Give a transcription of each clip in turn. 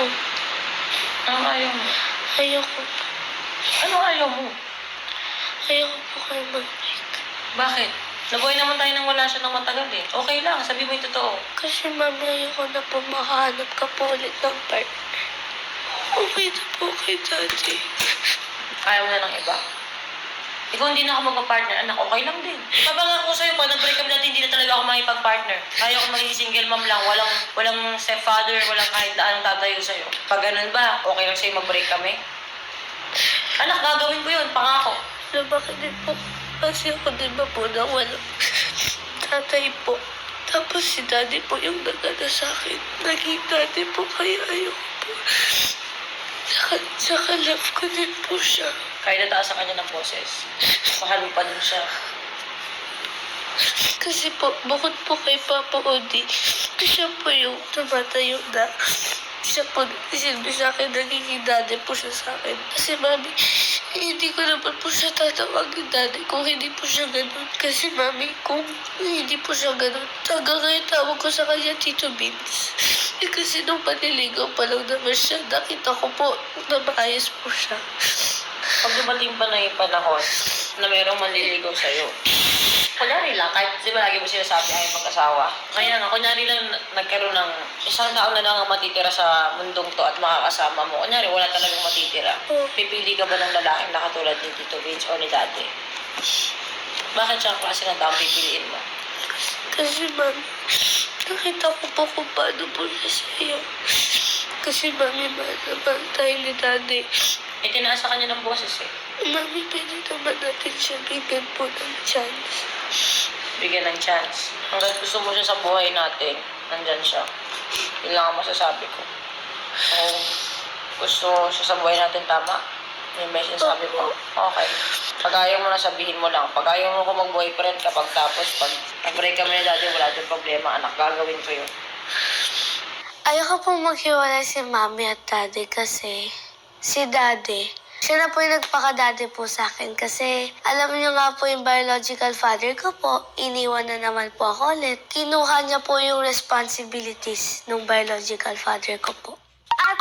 po. Anong ayaw mo? Ayoko po. Anong ayaw mo? Ayoko po kayo mag-break. Bakit? Nabuhay naman tayo nang wala siya ng matagal eh. Okay lang, sabi mo yung totoo. Kasi mami, ayoko na po makahanap ka po ulit ng partner. Okay na po kay daddy. Ayaw mo na ng iba. Ikaw hindi na ako magpa-partner, anak, okay lang din. Babanga ko sa'yo, pag nag-break kami natin, hindi na talaga ako makipag-partner. Kaya ako maging single mom lang, walang stepfather, walang kahit na anong tatayo sa'yo. Pag ganun ba, okay lang sa'yo mag-break kami? Anak, gagawin ko yun, pangako. So, bakit din po? Kasi ako din ba po na walang tatay po. Tapos si daddy po yung nagana sa akin. Naging daddy po, kaya ayoko po. Saka love ko din po siya. Kaya nataas sa kanya ng boses. Mahal mo pa din siya. Kasi po, bukod po kay Papa Odi, siya po yung tumatayo na. Siya po nagsisilbi sa akin, nagiging daddy po siya sa akin. Kasi mami, hindi ko naman po siya tatawagin daddy kung hindi po siya ganun. Kasi mami, kung hindi po siya ganun, hanggang ngayon tawag ko sa kanya Tito Vince. Kasi nung paniligaw pa lang naman siya, nakita ko po na maayos po siya. Pag dumating pa na yung panahon na merong manliligaw sa'yo, kunyari lang, kahit di ba lagi mo sinasabi ayaw mag-asawa. Kaya nga, kunyari lang nagkaroon ng isang tao na lang ang matitira sa mundong to at makakasama mo. Kunyari, wala talagang matitira. Pipili ka ba ng lalaking na katulad ni Tito Vince o ni Daddy? Bakit siyang klase ng tao pipiliin mo? Kasi mami, nakita ko po kung paano po siya sa'yo. Kasi mami, mahal tayo ni daddy. Eh, tinaas sa kanya ng boses eh. Mami, pwede naman natin siya bigyan po ng chance. Bigyan ng chance. Hanggang gusto mo siya sa buhay natin, nandyan siya. Yun lang ang masasabi ko. Kung gusto siya sa buhay natin, tama? May sinasabi mo. Okay. Pag ayaw mo na, sabihin mo lang. Pag ayaw mo ko mag-boyfriend kapag tapos, pag nag-break kami ni daddy, wala din problema, anak, gagawin ko yun. Ayoko pong maghiwalay si mami at daddy kasi si daddy, siya na po yung nagpaka-daddy po sa akin kasi alam niyo nga po yung biological father ko po, iniwan na naman po ako ulit. Kinuha niya po yung responsibilities ng biological father ko po. At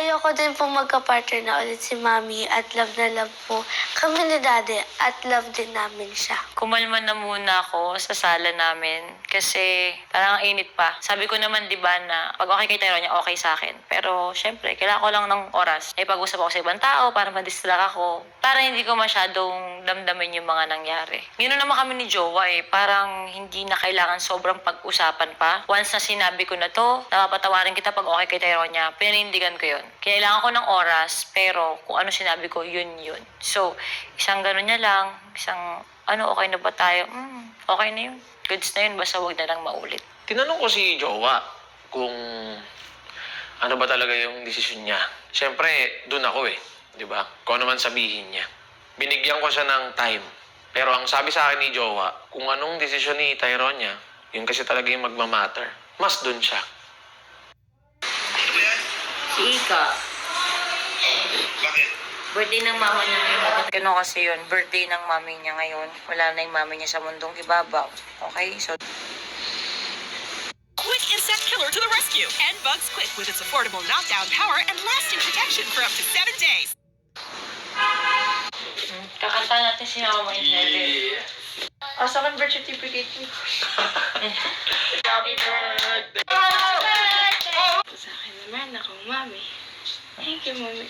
ayoko din po magka-partner na ulit si mami at love na love po kami ni daddy at love din namin siya. Kumalma na muna ako sa sala namin kasi parang ang init pa. Sabi ko naman, di ba, na pag okay kay Tyrone niya, okay sa akin. Pero syempre, kailangan ko lang ng oras. Ay pag-usap ako sa ibang tao para ma-distract ako. Para hindi ko masyadong damdamin yung mga nangyari. Ganoon naman kami ni Jowa eh. Parang hindi na kailangan sobrang pag-usapan pa. Once na sinabi ko na to, napapatawarin kita pag okay kay Tyrone niya, pinanindigan ko yun. Kailangan ko ng oras, pero kung ano sinabi ko, yun. So, isang gano'n niya lang, isang okay na ba tayo? Okay na yun. Goods na yun, basta huwag na lang maulit. Tinanong ko si Jowa kung ano ba talaga yung desisyon niya. Siyempre, dun ako eh. Di ba? Kung ano man sabihin niya. Binigyan ko siya ng time. Pero ang sabi sa akin ni Jowa, kung anong desisyon ni Tyrone niya, yun kasi talaga yung magmamatter. Mas dun siya. Si Ika. Bakit? Birthday ng mama niya ngayon. Ano kasi yun, birthday ng mami niya ngayon. Wala na yung mami niya sa mundong ibabaw. Okay? So, Quick Insect Killer to the rescue! And Bugs Quick with its affordable knockdown power and lasting protection for up to 7 days. kakanta natin si Mama in Heaven. Sa akin birth certificate mo. Happy birthday! Sa akin naman, ako, mami. Thank you, mami.